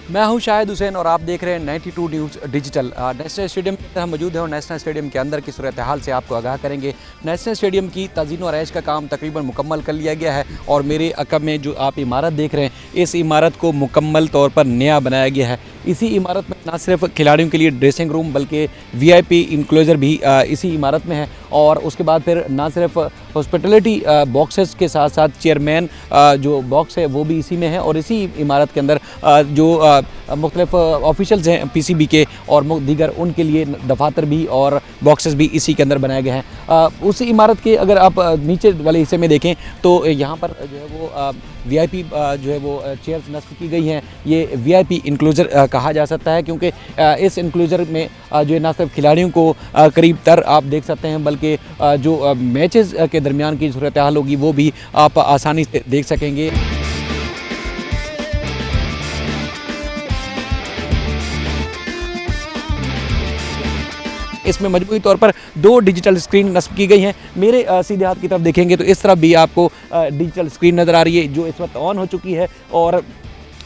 मैं हूं शाहिद हुसैन और आप देख रहे हैं 92 न्यूज़ डिजिटल। नेशनल स्टेडियम के अंदर हम मौजूद हैं और नेशनल स्टेडियम के अंदर की सूरत हाल से आपको आगाह करेंगे। नेशनल स्टेडियम की तज़ीन व आरइश का काम तकरीबन मुकम्मल कर लिया गया है और मेरे अक़ब में जो आप इमारत देख रहे हैं, इस इमारत को मुकम्मल तौर पर नया बनाया गया है। इसी इमारत में ना सिर्फ खिलाड़ियों के लिए ड्रेसिंग रूम बल्कि VIP इंक्लोजर भी इसी इमारत में है और उसके बाद फिर ना सिर्फ हॉस्पिटलिटी बॉक्सेस के साथ साथ चेयरमैन जो बॉक्स है वो भी इसी में है और इसी इमारत के अंदर जो मुख्तलिफ ऑफिशल्स हैं PCB के और दीगर उनके लिए दफातर भी और बॉक्सेस भी इसी के अंदर बनाए गए हैं। उस इमारत के अगर आप नीचे वाले हिस्से में देखें तो यहाँ पर जो है वो VIP जो है वो चेयर्स नस्ब की गई हैं। ये VIP इंक्लोजर कहा जा सकता है क्योंकि इस इंक्लोजर में जो है ना सिर्फ खिलाड़ियों को करीब तर आप देख सकते हैं बल्कि जो मैचेस के दरमियान की सूरत हाल होगी वो भी आप आसानी से देख सकेंगे। इसमें मजबूती तौर पर 2 डिजिटल स्क्रीन नस्ब की गई हैं। मेरे सीधे हाथ की तरफ देखेंगे तो इस तरफ भी आपको डिजिटल स्क्रीन नज़र आ रही है जो इस वक्त ऑन हो चुकी है और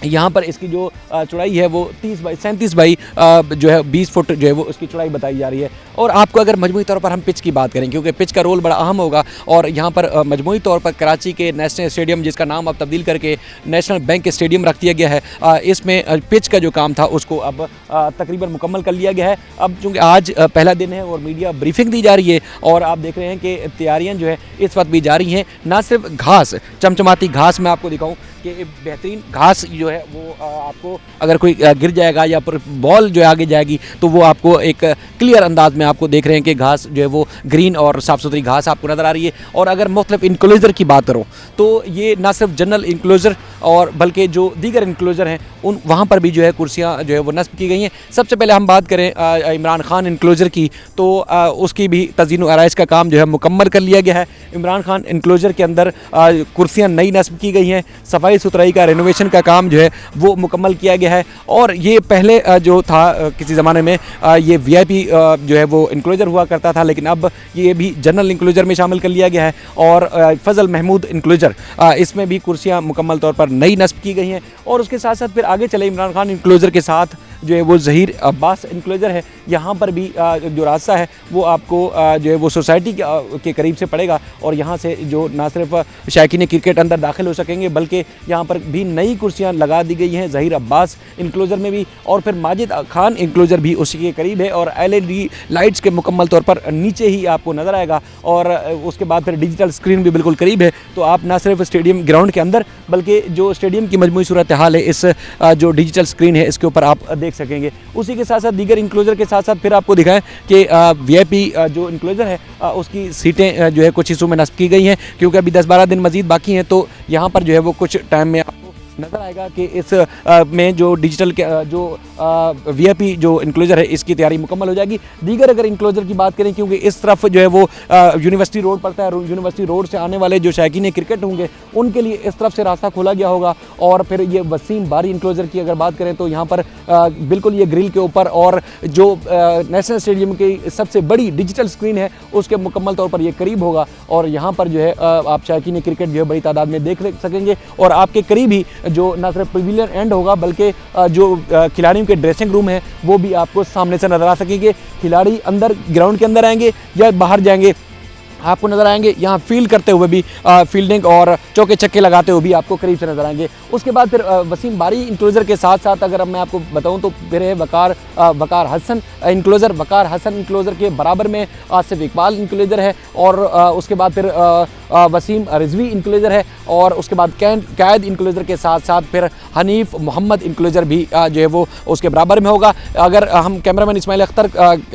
यहाँ पर इसकी जो चौड़ाई है वो 30 बाई 37 बाई जो है 20 फुट जो है वो उसकी चौड़ाई बताई जा रही है। और आपको अगर मजमूई तौर पर हम पिच की बात करें क्योंकि पिच का रोल बड़ा अहम होगा और यहाँ पर मजमूई तौर पर कराची के नेशनल स्टेडियम जिसका नाम अब तब्दील करके नेशनल बैंक स्टेडियम रख दिया गया है, इसमें पिच का जो काम था उसको अब तकरीबन मुकम्मल कर लिया गया है। अब चूँकि आज पहला दिन है और मीडिया ब्रीफिंग दी जा रही है और आप देख रहे हैं कि तैयारियाँ जो है इस वक्त भी जारी हैं। ना सिर्फ घास, चमचमाती घास मैं आपको दिखाऊँ कि बेहतरीन घास जो है वो आपको अगर कोई गिर जाएगा या पर बॉल जो है आगे जाएगी तो वो आपको एक क्लियर अंदाज में आपको देख रहे हैं कि घास जो है वो ग्रीन और साफ़ सुथरी घास आपको नज़र आ रही है। और अगर मुख्तलिफ इंक्लोजर की बात करूँ तो ये ना सिर्फ जनरल इंक्लोजर और बल्कि जो दीगर इंक्लोजर हैं उन वहाँ पर भी जो है कुर्सियाँ जो है वो नस्ब की गई हैं। सबसे पहले हम बात करें इमरान खान इंक्लोजर की तो उसकी भी तज़ीन व आरइश का काम जो है मुकम्मल कर लिया गया है। इमरान खान इंक्लोजर के अंदर कुर्सियाँ नई नस्ब की गई हैं, सफाई सुथराई का रेनोवेशन का काम जो है वो मुकम्मल किया गया है। और ये पहले जो था किसी ज़माने में ये VIP जो है वो इंक्लोजर हुआ करता था लेकिन अब ये भी जनरल इंक्लोजर में शामिल कर लिया गया है। और फजल महमूद इंक्लोजर इसमें भी कुर्सियाँ मुकम्मल तौर पर नई नस्ब की गई हैं। और उसके साथ साथ फिर आगे चले इमरान खान इंक्लोजर के साथ जो है वो ज़हीर अब्बास इंक्लोजर है। यहाँ पर भी जो रास्ता है वो आपको जो है वो सोसाइटी के करीब से पड़ेगा और यहाँ से जो ना सिर्फ शायकीन क्रिकेट अंदर दाखिल हो सकेंगे बल्कि यहाँ पर भी नई कुर्सियाँ लगा दी गई हैं ज़हीर अब्बास इंक्लोजर में भी। और फिर माजिद खान इंक्लोजर भी उसी के करीब है और LED लाइट्स के मुकम्मल तौर पर नीचे ही आपको नज़र आएगा। और उसके बाद फिर डिजिटल स्क्रीन भी बिल्कुल करीब है तो आप ना सिर्फ स्टेडियम ग्राउंड के अंदर बल्कि जो स्टेडियम की मजमूई सूरत हाल है इस जो डिजिटल स्क्रीन है इसके ऊपर आप देख सकेंगे। उसी के साथ साथ दीगर इंक्लोजर के साथ साथ फिर आपको दिखाएं कि VIP जो इंक्लोजर है उसकी सीटें जो है कुछ हिस्सों में नस्ब की गई हैं क्योंकि अभी 10-12 दिन मजीद बाकी हैं तो यहाँ पर जो है वो कुछ टाइम में आपको नज़र आएगा कि इस में जो डिजिटल के जो VIP जो इंक्लोजर है इसकी तैयारी मुकम्मल हो जाएगी। दीगर अगर इंक्लोजर की बात करें क्योंकि इस तरफ जो है वो यूनिवर्सिटी रोड पड़ता है, यूनिवर्सिटी रोड से आने वाले जो शायकीन क्रिकेट होंगे उनके लिए इस तरफ से रास्ता खोला गया होगा। और फिर ये वसीम बारी इंक्लोजर की अगर बात करें तो यहाँ पर बिल्कुल ये ग्रिल के ऊपर और जो नेशनल स्टेडियम की सबसे बड़ी डिजिटल स्क्रीन है उसके मुकम्मल तौर पर ये करीब होगा और यहाँ पर जो है आप शायकीन क्रिकेट जो है बड़ी तादाद में देख सकेंगे। और आपके करीब ही जो ना सिर्फ पवेलियन एंड होगा बल्कि जो खिलाड़ियों के ड्रेसिंग रूम है वो भी आपको सामने से नज़र आ सकेंगे। खिलाड़ी अंदर ग्राउंड के अंदर आएंगे या बाहर जाएंगे आपको नज़र आएंगे। यहाँ फील्ड करते हुए भी फील्डिंग और चौके छक्के लगाते हुए भी आपको करीब से नज़र आएंगे। उसके बाद फिर वसीम बारी इंक्लोजर के साथ साथ अगर मैं आपको बताऊं तो फिर है वकार हसन इंक्लोजर। वकार हसन इंक्लोजर के बराबर में आसिफ इकबाल इंक्लोजर है और उसके बाद फिर वसीम रिजवी इंक्लोजर है और उसके बाद कैद इंक्लोजर के साथ साथ फिर हनीफ मोहम्मद इंक्लोजर भी जो है वो उसके बराबर में होगा। अगर हम कैमरामैन इस्माइल अख्तर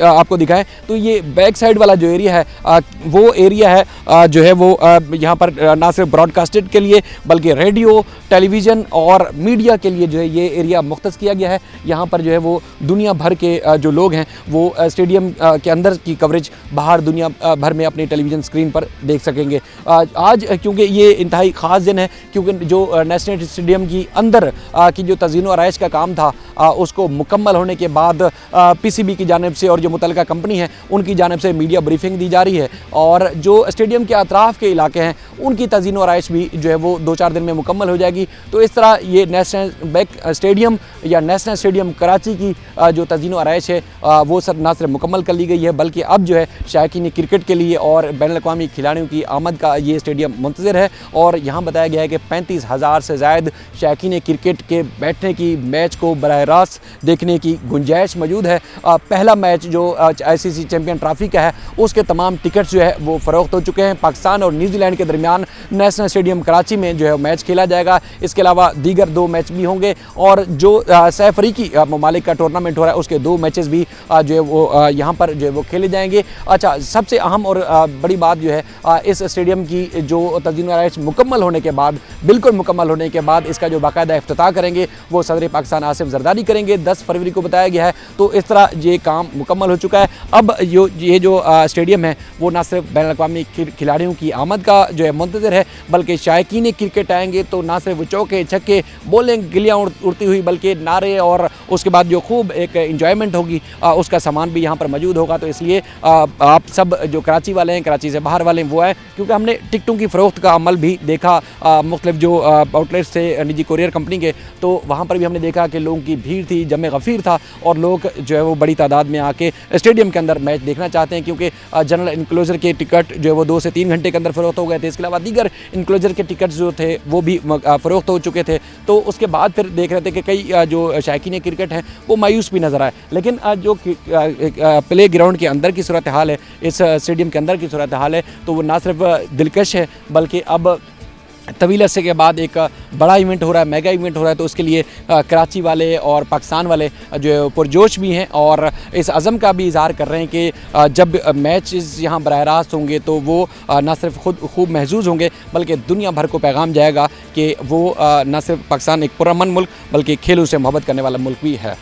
आपको दिखाएं तो ये बैक साइड वाला जो एरिया है वो एरिया है जो है वो यहाँ पर ना सिर्फ ब्रॉडकास्टेड के लिए बल्कि रेडियो, टेलीविज़न और मीडिया के लिए जो है ये एरिया मुख्तस किया गया है। यहाँ पर जो है वो दुनिया भर के जो लोग हैं वो स्टेडियम के अंदर की कवरेज बाहर दुनिया भर में अपनी टेलीविज़न स्क्रीन पर देख सकेंगे। आज क्योंकि ये इंतहाई ख़ास दिन है क्योंकि जो नेशनल स्टेडियम की अंदर की जो तज़ीन व आरइश का काम था उसको मुकम्मल होने के बाद PCB की जानिब से और जो मुतल्लिका कंपनी है उनकी जानिब से मीडिया ब्रीफिंग दी जा रही है। और और जो स्टेडियम के अतराफ़ के इलाके हैं उनकी तज़ीन व आराइश भी जो है वो 2-4 दिन में मुकम्मल हो जाएगी। तो इस तरह ये नेशनल बैंक स्टेडियम या नेशनल स्टेडियम कराची की जो तज़ीन व आराइश है वो सब ना सिर्फ मुकम्मल कर ली गई है, बल्कि अब जो है शायकीन क्रिकेट के लिए और बैनुल-अक़वामी खिलाड़ियों की आमद का ये स्टेडियम मुंतज़िर है। और यहाँ बताया गया है कि 35,000 से ज़ायद शायकीन क्रिकेट के बैठने की, मैच को बराह रास्त देखने की गुंजाइश मौजूद है। पहला मैच जो ICC चैम्पियन ट्रॉफी का है उसके तमाम टिकट्स जो है वो फ़रोख्त हो चुके हैं। पाकिस्तान और न्यूजीलैंड के दरमियान नेशनल स्टेडियम कराची में जो है मैच खेला जाएगा। इसके अलावा दीगर 2 मैच भी होंगे और जो सह अफ्रीकी ममालिक का टूर्नामेंट हो रहा है उसके 2 मैचेस भी जो है वो यहाँ पर जो है वो खेले जाएंगे। अच्छा, सबसे अहम और बड़ी बात जो है इस स्टेडियम की जो तज़ीन व आराइश मुकम्मल होने के बाद, बिल्कुल मुकम्मल होने के बाद इसका जो बाकायदा इफ्तिताह करेंगे वो सदर पाकिस्तान आसिफ जरदारी करेंगे। 10 फरवरी को बताया गया है। तो इस तरह ये काम मुकम्मल हो चुका है। अब ये जो स्टेडियम है वो ना सिर्फ बैनुल-अक़वामी खिलाड़ियों की आमद का जो है मुंतज़िर है, बल्कि शायकीन क्रिकेट आएंगे तो ना सिर्फ चौके छक्के बोलें गिलियाँ उड़ती हुई, बल्कि नारे और उसके बाद जो खूब एक इंजॉयमेंट होगी उसका सामान भी यहाँ पर मौजूद होगा। तो इसलिए आप सब जो कराची वाले हैं, कराची से बाहर वाले हैं वो हैं, क्योंकि हमने टिकटों की फ़रोख्त का अमल भी देखा मुख्तलिफ जो आउटलेट्स थे निजी कोरियर कंपनी के, तो वहाँ पर भी हमने देखा कि लोगों की भीड़ थी, जमे गफ़ीर था और लोग जो है वो बड़ी तादाद में आके स्टेडियम के अंदर मैच देखना चाहते हैं, क्योंकि जनरल इनक्लोजर के टिकट जो है वो 2 से 3 घंटे के अंदर फ़रोख्त हो गए थे। इसके अलावा दीगर इनक्लोजर के टिकट जो थे वो भी फ़रोख्त हो चुके थे। तो उसके बाद फिर देख रहे थे कि कई जो शायकीन क्रिकेट हैं वो मायूस भी नज़र आए। लेकिन जो प्ले ग्राउंड के अंदर की सूरत हाल है, इस स्टेडियम के अंदर की सूरत हाल है, तो वो ना सिर्फ दिलकश है, बल्कि अब तवील अरसे के बाद एक बड़ा इवेंट हो रहा है, मेगा इवेंट हो रहा है। तो उसके लिए कराची वाले और पाकिस्तान वाले जो है पुरजोश भी हैं और इस अज़म का भी इज़हार कर रहे हैं कि जब मैचेस यहाँ बराह रास्त होंगे तो वो न सिर्फ खुद खूब महसूस होंगे, बल्कि दुनिया भर को पैगाम जाएगा कि वो न सिर्फ पाकिस्तान एक पुरअमन मुल्क, बल्कि खेलों से मोहब्बत करने वाला मुल्क भी है।